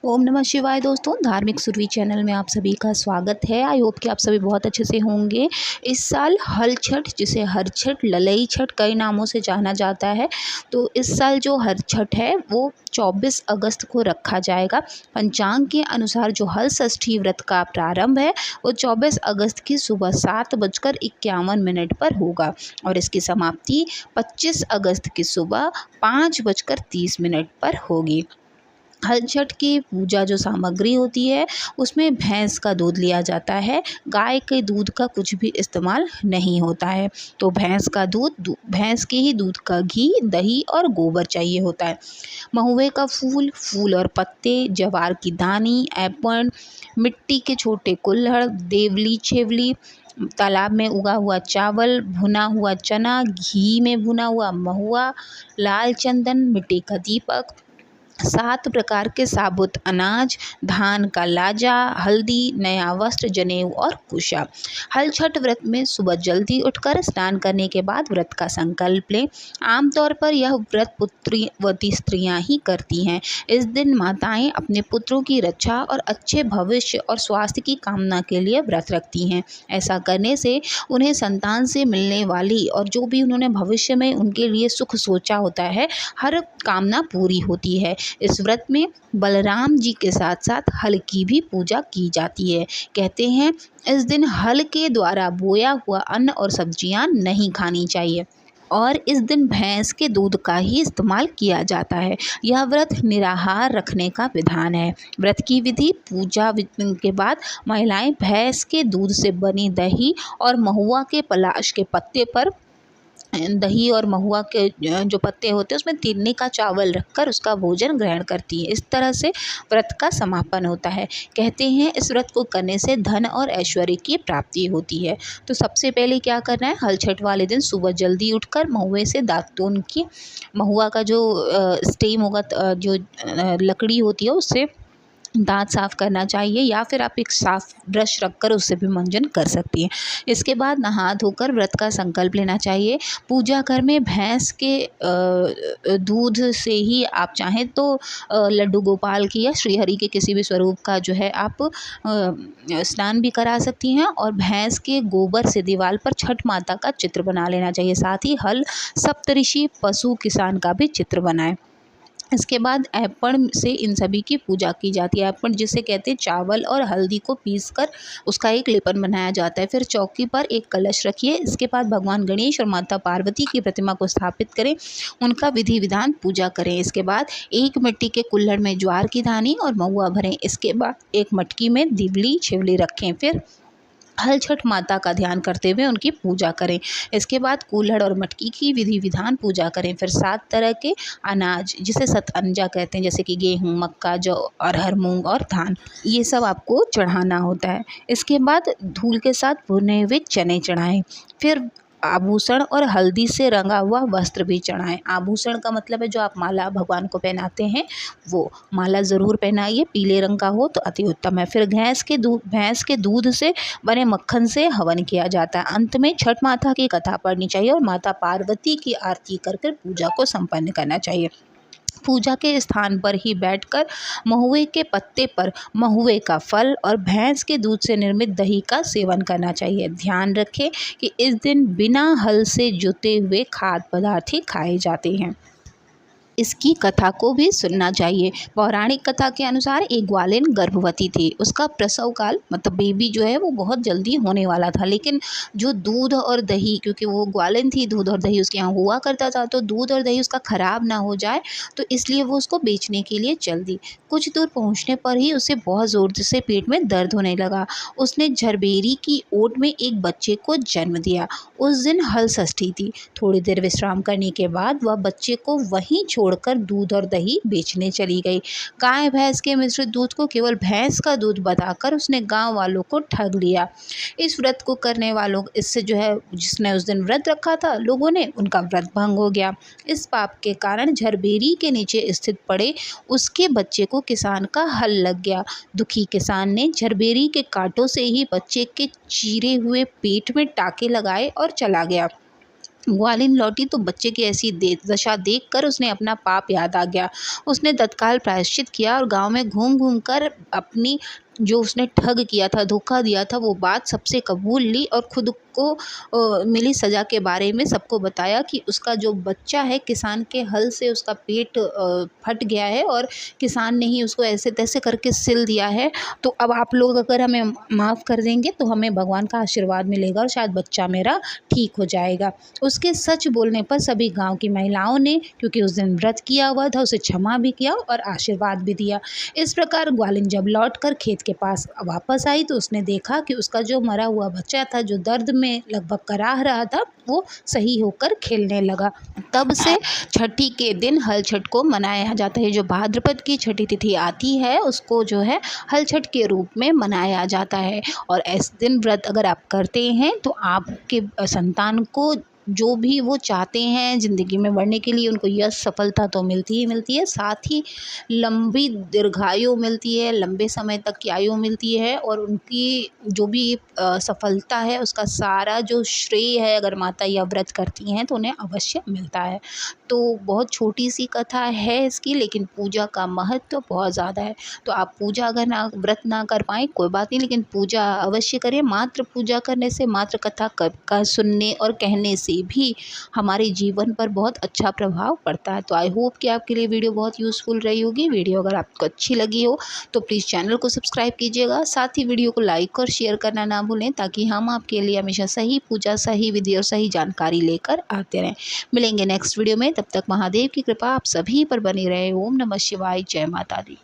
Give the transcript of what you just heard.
ओम नमः शिवाय दोस्तों, धार्मिक सुरभि चैनल में आप सभी का स्वागत है। आई होप कि आप सभी बहुत अच्छे से होंगे। इस साल हल छठ, जिसे हर छठ, ललई छठ कई नामों से जाना जाता है। तो इस साल जो हर छठ है वो 24 अगस्त को रखा जाएगा। पंचांग के अनुसार जो हल षष्ठी व्रत का प्रारंभ है वो 24 अगस्त की सुबह 7:51 पर होगा और इसकी समाप्ति 25 अगस्त की सुबह 5:30 पर होगी। हल छठ की पूजा जो सामग्री होती है उसमें भैंस का दूध लिया जाता है। गाय के दूध का कुछ भी इस्तेमाल नहीं होता है। तो भैंस का दूध, भैंस के ही दूध का घी, दही और गोबर चाहिए होता है। महुए का फूल, फूल और पत्ते, ज्वार की दानी, एपण, मिट्टी के छोटे कुल्हड़, देवली छेवली, तालाब में उगा हुआ चावल, भुना हुआ चना, घी में भुना हुआ महुआ, लाल चंदन, मिट्टी का दीपक, 7 प्रकार के साबुत अनाज, धान का लाजा, हल्दी, नया वस्त्र, जनेऊ और कुशा। हल छठ व्रत में सुबह जल्दी उठकर स्नान करने के बाद व्रत का संकल्प लें। आमतौर पर यह व्रत पुत्रवती स्त्रियां ही करती हैं। इस दिन माताएं अपने पुत्रों की रक्षा और अच्छे भविष्य और स्वास्थ्य की कामना के लिए व्रत रखती हैं। ऐसा करने से उन्हें संतान से मिलने वाली और जो भी उन्होंने भविष्य में उनके लिए सुख सोचा होता है, हर कामना पूरी होती है। इस व्रत में बलराम जी के साथ साथ हल की भी पूजा की जाती है। कहते हैं इस दिन हल के द्वारा बोया हुआ अन्न और सब्जियां नहीं खानी चाहिए और इस दिन भैंस के दूध का ही इस्तेमाल किया जाता है। यह व्रत निराहार रखने का विधान है। व्रत की विधि: पूजा के बाद महिलाएं भैंस के दूध से बनी दही और महुआ के पलाश के पत्ते पर, दही और महुआ के जो पत्ते होते हैं उसमें तिलनी का चावल रखकर उसका भोजन ग्रहण करती है। इस तरह से व्रत का समापन होता है। कहते हैं इस व्रत को करने से धन और ऐश्वर्य की प्राप्ति होती है। तो सबसे पहले क्या करना है, हल छठ वाले दिन सुबह जल्दी उठकर महुए से दातून की, महुआ का जो स्टेम होगा, जो लकड़ी होती है उससे दांत साफ़ करना चाहिए या फिर आप एक साफ ब्रश रखकर उससे भी मंजन कर सकती हैं। इसके बाद नहा धोकर व्रत का संकल्प लेना चाहिए। पूजा घर में भैंस के दूध से ही आप चाहें तो लड्डू गोपाल की या श्रीहरि के किसी भी स्वरूप का जो है आप स्नान भी करा सकती हैं और भैंस के गोबर से दीवार पर छठ माता का चित्र बना लेना चाहिए। साथ ही हल, सप्तऋषि, पशु, किसान का भी चित्र बनाएं। इसके बाद ऐपण से इन सभी की पूजा की जाती है। ऐपण जिसे कहते हैं, चावल और हल्दी को पीसकर उसका एक लेपन बनाया जाता है। फिर चौकी पर एक कलश रखिए। इसके बाद भगवान गणेश और माता पार्वती की प्रतिमा को स्थापित करें, उनका विधि विधान पूजा करें। इसके बाद एक मिट्टी के कुल्हड़ में ज्वार की दानी और महुआ भरें। इसके बाद एक मटकी में दिवली छिवली रखें। फिर हल छठ माता का ध्यान करते हुए उनकी पूजा करें। इसके बाद कुल्हड़ और मटकी की विधि विधान पूजा करें। फिर 7 तरह के अनाज, जिसे सतअंजा कहते हैं, जैसे कि गेहूँ, मक्का, जौ, अरहर, मूंग और धान, ये सब आपको चढ़ाना होता है। इसके बाद धूल के साथ भुने हुए चने चढ़ाएं। फिर आभूषण और हल्दी से रंगा हुआ वस्त्र भी चढ़ाएं। आभूषण का मतलब है जो आप माला भगवान को पहनाते हैं, वो माला ज़रूर पहनाइए, पीले रंग का हो तो अति उत्तम है। फिर भैंस के दूध से बने मक्खन से हवन किया जाता है। अंत में छठ माता की कथा पढ़नी चाहिए और माता पार्वती की आरती करके पूजा को संपन्न करना चाहिए। पूजा के स्थान पर ही बैठकर महुए के पत्ते पर महुए का फल और भैंस के दूध से निर्मित दही का सेवन करना चाहिए। ध्यान रखें कि इस दिन बिना हल से जुते हुए खाद्य पदार्थ ही खाए जाते हैं। इसकी कथा को भी सुनना चाहिए। पौराणिक कथा के अनुसार एक ग्वालिन गर्भवती थी। उसका प्रसव काल, मतलब बेबी जो है वो बहुत जल्दी होने वाला था, लेकिन जो दूध और दही, क्योंकि वो ग्वालिन थी, दूध और दही उसके यहाँ हुआ करता था, तो दूध और दही उसका ख़राब ना हो जाए तो इसलिए वो उसको बेचने के लिए चल दी। कुछ दूर पहुँचने पर ही उसे बहुत ज़ोर से पेट में दर्द होने लगा। उसने झरबेरी की ओट में एक बच्चे को जन्म दिया। उस दिन हल षष्ठी थी। थोड़ी देर विश्राम करने के बाद वह बच्चे को वहीं छोड़कर दूध और दही बेचने चली गई। गाय भैंस के मिश्रित दूध को केवल भैंस का दूध बताकर उसने गांव वालों को ठग लिया। इस व्रत को करने वालों, इससे जो है जिसने उस दिन व्रत रखा था लोगों ने, उनका व्रत भंग हो गया। इस पाप के कारण झरबेरी के नीचे स्थित पड़े उसके बच्चे को किसान का हल लग गया। दुखी किसान ने झरबेरी के कांटों से ही बच्चे के चीरे हुए पेट में टाके लगाए और चला गया। ग्वालिन लौटी तो बच्चे की ऐसी दशा देखकर उसने अपना पाप याद आ गया। उसने तत्काल प्रायश्चित किया और गांव में घूम घूम कर अपनी जो उसने ठग किया था, धोखा दिया था, वो बात सबसे कबूल ली और खुद को मिली सज़ा के बारे में सबको बताया कि उसका जो बच्चा है किसान के हल से उसका पेट फट गया है और किसान ने ही उसको ऐसे तैसे करके सिल दिया है। तो अब आप लोग अगर हमें माफ़ कर देंगे तो हमें भगवान का आशीर्वाद मिलेगा और शायद बच्चा मेरा ठीक हो जाएगा। उसके सच बोलने पर सभी गांव की महिलाओं ने, क्योंकि उस दिन व्रत किया हुआ था, उसे क्षमा भी किया और आशीर्वाद भी दिया। इस प्रकार ग्वालिन जब लौटकर खेत के पास वापस आई तो उसने देखा कि उसका जो मरा हुआ बच्चा था, जो दर्द में लगभग कराह रहा था, वो सही होकर खेलने लगा। तब से छठी के दिन हल छठ को मनाया जाता है। जो भाद्रपद की छठी तिथि आती है उसको जो है हल छठ के रूप में मनाया जाता है। और इस दिन व्रत अगर आप करते हैं तो आपके संतान को जो भी वो चाहते हैं ज़िंदगी में बढ़ने के लिए, उनको यश सफलता तो मिलती ही मिलती है, साथ ही लंबी दीर्घायु मिलती है, लंबे समय तक की आयु मिलती है और उनकी जो भी सफलता है उसका सारा जो श्रेय है अगर माता या व्रत करती हैं तो उन्हें अवश्य मिलता है। तो बहुत छोटी सी कथा है इसकी, लेकिन पूजा का महत्व तो बहुत ज़्यादा है। तो आप पूजा अगर ना व्रत ना कर पाएँ कोई बात नहीं, लेकिन पूजा अवश्य करें। मात्र पूजा करने से, मात्र कथा का सुनने और कहने से भी हमारे जीवन पर बहुत अच्छा प्रभाव पड़ता है। तो आई होप कि आपके लिए वीडियो बहुत यूज़फुल रही होगी। वीडियो अगर आपको अच्छी लगी हो तो प्लीज़ चैनल को सब्सक्राइब कीजिएगा, साथ ही वीडियो को लाइक और शेयर करना ना भूलें, ताकि हम आपके लिए हमेशा सही पूजा, सही विधि और सही जानकारी लेकर आते रहें। मिलेंगे नेक्स्ट वीडियो में, तब तक महादेव की कृपा आप सभी पर बनी रहे। ओम नमः शिवाय, जय माता दी।